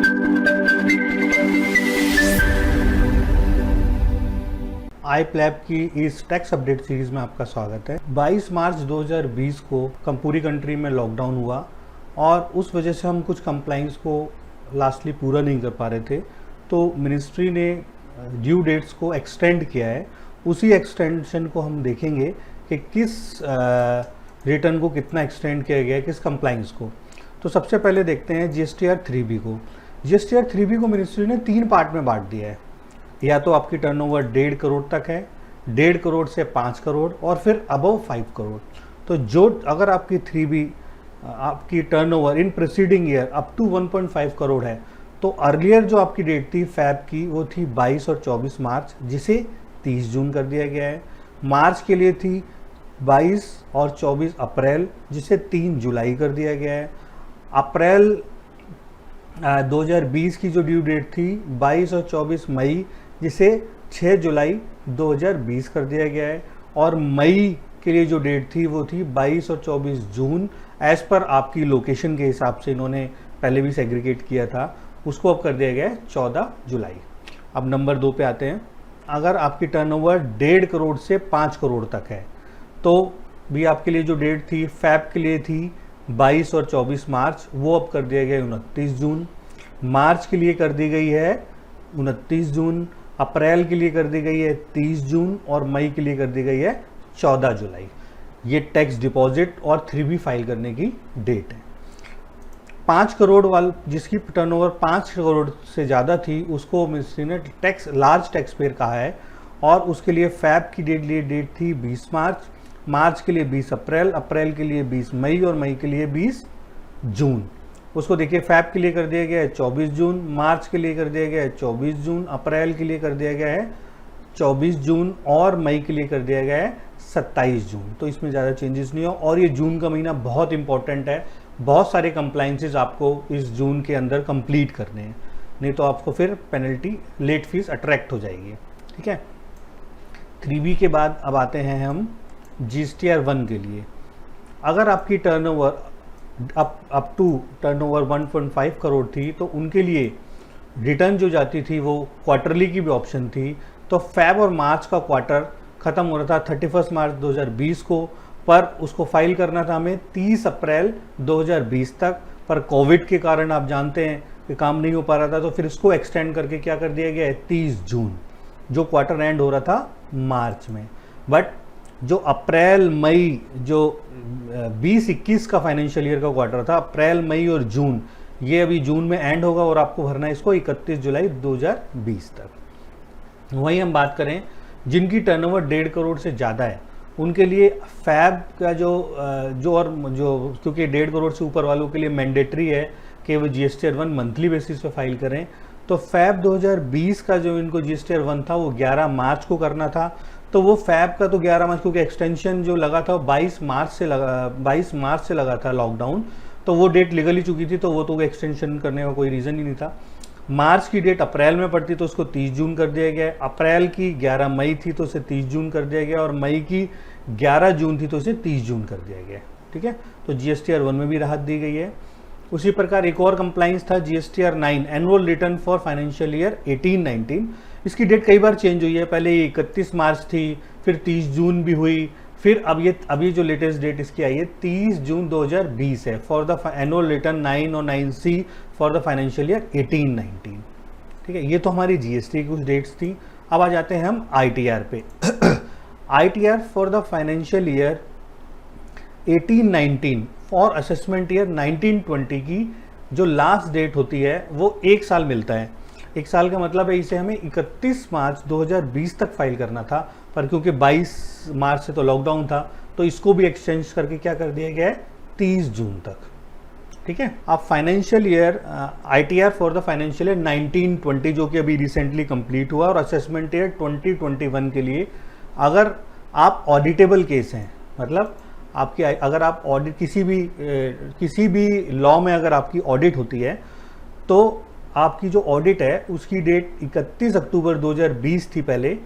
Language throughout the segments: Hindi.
आई प्लैब की इस टैक्स अपडेट सीरीज में आपका स्वागत है। 22 मार्च 2020 को पूरी कंट्री में लॉकडाउन हुआ और उस वजह से हम कुछ कंप्लाइंस को लास्टली पूरा नहीं कर पा रहे थे, तो मिनिस्ट्री ने ड्यू डेट्स को एक्सटेंड किया है। उसी एक्सटेंशन को हम देखेंगे कि किस रिटर्न को कितना एक्सटेंड किया गया है, किस कंप्लाइंस को। तो सबसे पहले देखते हैं GSTR 3B को। GSTR 3B को मिनिस्ट्री ने 3 पार्ट में बांट दिया है। या तो आपकी टर्नओवर 1.5 करोड़ तक है, 1.5 करोड़ से 5 करोड़ और फिर अबव 5 करोड़। तो जो अगर आपकी 3B आपकी turnover in preceding year up to 1.5 crore है, तो अर्लियर जो आपकी डेट थी फैब की वो थी 22 और 24 मार्च, जिसे 30 जून कर दिया गया है। मार्च के लिए थी 22 और 24 अप्रैल, जिसे 3 जुलाई कर दिया गया है। अप्रैल 2020 की जो ड्यू डेट थी 22 और 24 मई, जिसे 6 जुलाई 2020 कर दिया गया है। और मई के लिए जो डेट थी वो थी 22 और 24 जून। एज पर आपकी लोकेशन के हिसाब से इन्होंने पहले भी सेग्रीगेट किया था, उसको अब कर दिया गया है 14 जुलाई। अब नंबर 2 पे आते हैं। अगर आपकी टर्नओवर 1.5 करोड़ से 5 करोड़ तक है, तो भी आपके लिए जो डेट थी फैब के लिए थी 22 और 24 मार्च, वो अब कर दिया गया है 29 जून। मार्च के लिए कर दी गई है 29 जून, अप्रैल के लिए कर दी गई है 30 जून और मई के लिए कर दी गई है 14 जुलाई। ये टैक्स डिपॉजिट और 3B फाइल करने की डेट है। 5 करोड़ वाल जिसकी टर्नओवर 5 करोड़ से ज़्यादा थी, उसको मिनिस्ट्री ने लार्ज टैक्स पेयर कहा है और उसके लिए फैब की डेट थी 20 मार्च, मार्च के लिए 20 अप्रैल, अप्रैल के लिए 20 मई और मई के लिए 20 जून। उसको देखिए, फैब के लिए कर दिया गया है 24 जून, मार्च के लिए कर दिया गया है 24 जून, अप्रैल के लिए कर दिया गया है 24 जून और मई के लिए कर दिया गया है 27 जून। तो इसमें ज़्यादा चेंजेस नहीं हो। और ये जून का महीना बहुत इंपॉर्टेंट है, बहुत सारे कंप्लाइंसेस आपको इस जून के अंदर कंप्लीट करने हैं, नहीं तो आपको फिर पेनल्टी लेट फीस अट्रैक्ट हो जाएगी। ठीक है। 3B के बाद अब आते हैं हम GSTR 1 के लिए। अगर आपकी turnover up to turnover 1.5 crore थी, तो उनके लिए रिटर्न जो जाती थी वो क्वार्टरली की भी ऑप्शन थी। तो फैब और मार्च का क्वार्टर ख़त्म हो रहा था 31 मार्च 2020 को, पर उसको फाइल करना था हमें 30 अप्रैल 2020 तक। पर कोविड के कारण आप जानते हैं कि काम नहीं हो पा रहा था, तो फिर इसको एक्सटेंड करके क्या कर दिया गया है 30 जून, जो क्वार्टर एंड हो रहा था मार्च में। बट जो अप्रैल मई जो 20-21 का फाइनेंशियल ईयर का क्वार्टर था, अप्रैल मई और जून, ये अभी जून में एंड होगा और आपको भरना है इसको 31 जुलाई 2020 तक। वहीं हम बात करें जिनकी टर्नओवर 1.5 करोड़ से ज़्यादा है, उनके लिए फैब का जो क्योंकि 1.5 करोड़ से ऊपर वालों के लिए मैंडेटरी है कि वो GSTR 1 मंथली बेसिस पे फाइल करें। तो फैब 2020 का जो इनको GSTR 1 था वो 11 मार्च को करना था। तो वो फैब का तो 11 मार्च, क्योंकि एक्सटेंशन जो लगा था 22 मार्च से लगा था लॉकडाउन, तो वो डेट लीगल ही चुकी थी, तो वो तो एक्सटेंशन करने का कोई रीज़न ही नहीं था। मार्च की डेट अप्रैल में पड़ती तो उसको 30 जून कर दिया गया। अप्रैल की 11 मई थी तो उसे 30 जून कर दिया गया और मई की 11 जून थी तो उसे 30 जून कर दिया गया। ठीक है। तो GSTR 1 में भी राहत दी गई है। उसी प्रकार एक और कंप्लाइंस था GSTR 9 annual return for financial year 18-19। इसकी डेट कई बार चेंज हुई है, पहले 31 मार्च थी, फिर 30 जून भी हुई, फिर अभी जो लेटेस्ट डेट इसकी आई है 30 जून 2020 है फॉर द एनुअल रिटर्न 9 और 9C for the financial year 18-19। ठीक है। ये तो हमारी GST की कुछ डेट्स थी। अब आ जाते हैं हम ITR पे। ITR for the financial year 18-19 for assessment year 19-20 की जो लास्ट डेट होती है वो 1 साल मिलता है। 1 साल का मतलब है इसे हमें 31 मार्च 2020 तक फाइल करना था, पर क्योंकि 22 मार्च से तो लॉकडाउन था, तो इसको भी एक्सचेंज करके क्या कर दिया गया है 30 जून तक। ठीक है। अब financial year ITR for the financial year 19-20 जो कि अभी रिसेंटली कंप्लीट हुआ, और असेसमेंट ईयर 2021 के लिए अगर आप ऑडिटेबल केस हैं, मतलब आपकी अगर आप ऑडिट किसी भी लॉ में अगर आपकी ऑडिट होती है, तो आपकी जो ऑडिट है उसकी डेट 31 अक्टूबर 2020 थी पहले।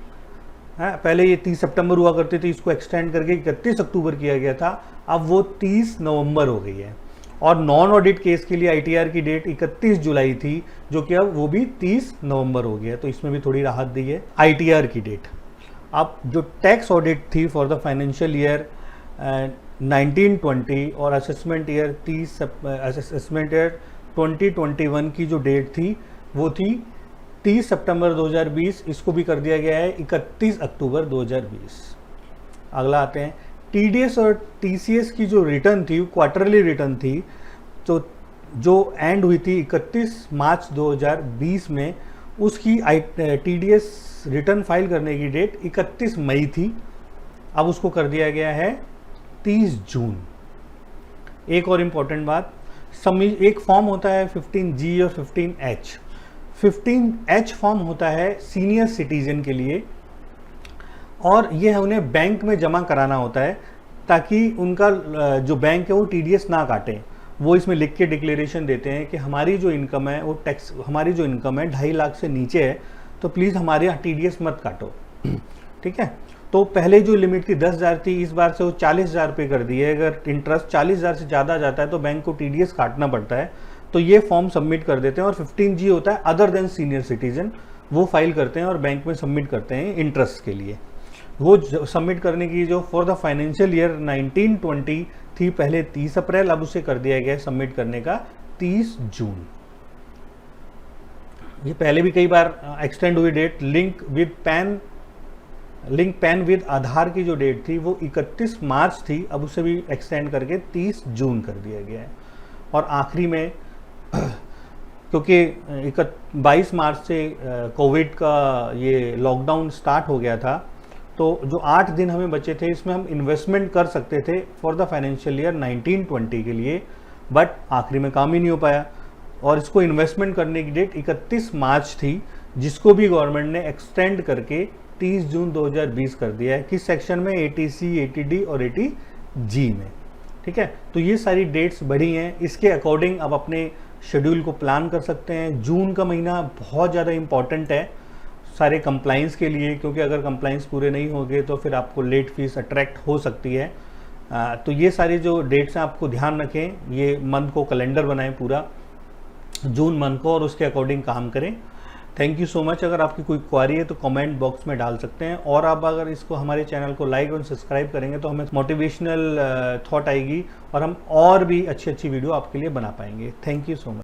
पहले ये 30 सितंबर हुआ करती थी, इसको एक्सटेंड करके 31 अक्टूबर किया गया था, अब वो 30 नवंबर हो गई है। और नॉन ऑडिट केस के लिए आईटीआर की डेट 31 जुलाई थी, जो कि अब वो भी 30 नवंबर हो गया, तो इसमें भी थोड़ी राहत दी है आईटीआर की डेट। अब जो टैक्स ऑडिट थी फॉर द फाइनेंशियल ईयर 1920 और असेसमेंट ईयर 2021 की जो डेट थी वो थी 30 सितंबर 2020, इसको भी कर दिया गया है 31 अक्टूबर 2020। अगला आते हैं टीडीएस और टीसीएस की जो रिटर्न थी, क्वार्टरली रिटर्न थी, तो जो एंड हुई थी 31 मार्च 2020 में, उसकी टीडीएस रिटर्न फाइल करने की डेट 31 मई थी, अब उसको कर दिया गया है 30 जून। एक और इम्पॉर्टेंट बात, एक फॉर्म होता है 15G और 15H। 15H फॉर्म होता है सीनियर सिटीजन के लिए, और ये उन्हें बैंक में जमा कराना होता है ताकि उनका जो बैंक है वो टीडीएस ना काटे। वो इसमें लिख के डिक्लेरेशन देते हैं कि हमारी जो इनकम है वो टैक्स, हमारी जो इनकम है 2.5 लाख से नीचे है, तो प्लीज़ हमारे यहाँ टीडीएस मत काटो। ठीक है, तो पहले जो लिमिट थी 10,000 थी, इस बार से वो 40,000 रुपये कर दी है। अगर इंटरेस्ट 40,000 से ज़्यादा जाता है तो बैंक को टीडीएस काटना पड़ता है, तो ये फॉर्म सबमिट कर देते हैं। और 15G होता है अदर देन सीनियर सिटीजन, वो फाइल करते हैं और बैंक में सबमिट करते हैं इंटरेस्ट के लिए। वो सबमिट करने की जो फॉर द फाइनेंशियल ईयर 1920 थी पहले 30 अप्रैल, अब उसे कर दिया गया सबमिट करने का 30 जून। ये पहले भी कई बार एक्सटेंड हुई डेट। लिंक पैन विद आधार की जो डेट थी वो 31 मार्च थी, अब उसे भी एक्सटेंड करके 30 जून कर दिया गया है। और आखिरी में क्योंकि 22 मार्च से कोविड का ये लॉकडाउन स्टार्ट हो गया था, तो जो 8 दिन हमें बचे थे इसमें हम इन्वेस्टमेंट कर सकते थे फॉर द फाइनेंशियल ईयर 1920 के लिए, बट आखिरी में काम ही नहीं हो पाया। और इसको इन्वेस्टमेंट करने की डेट 31 मार्च थी, जिसको भी गवर्नमेंट ने एक्सटेंड करके 30 जून 2020 कर दिया है। किस सेक्शन में? 80C, 80D और 80G में। ठीक है, तो ये सारी डेट्स बढ़ी हैं, इसके अकॉर्डिंग आप अपने शेड्यूल को प्लान कर सकते हैं। जून का महीना बहुत ज़्यादा इम्पॉर्टेंट है सारे कंप्लाइंस के लिए, क्योंकि अगर कंप्लाइंस पूरे नहीं होंगे तो फिर आपको लेट फीस अट्रैक्ट हो सकती है। तो ये सारी जो डेट्स हैं आपको ध्यान रखें, ये मंथ को कैलेंडर बनाएं पूरा जून मंथ को, और उसके अकॉर्डिंग काम करें। Thank you so much. अगर आपकी कोई क्वारी है तो कमेंट बॉक्स में डाल सकते हैं, और आप अगर इसको हमारे चैनल को लाइक और सब्सक्राइब करेंगे तो हमें मोटिवेशनल थॉट आएगी और हम और भी अच्छी वीडियो आपके लिए बना पाएंगे। Thank you so much.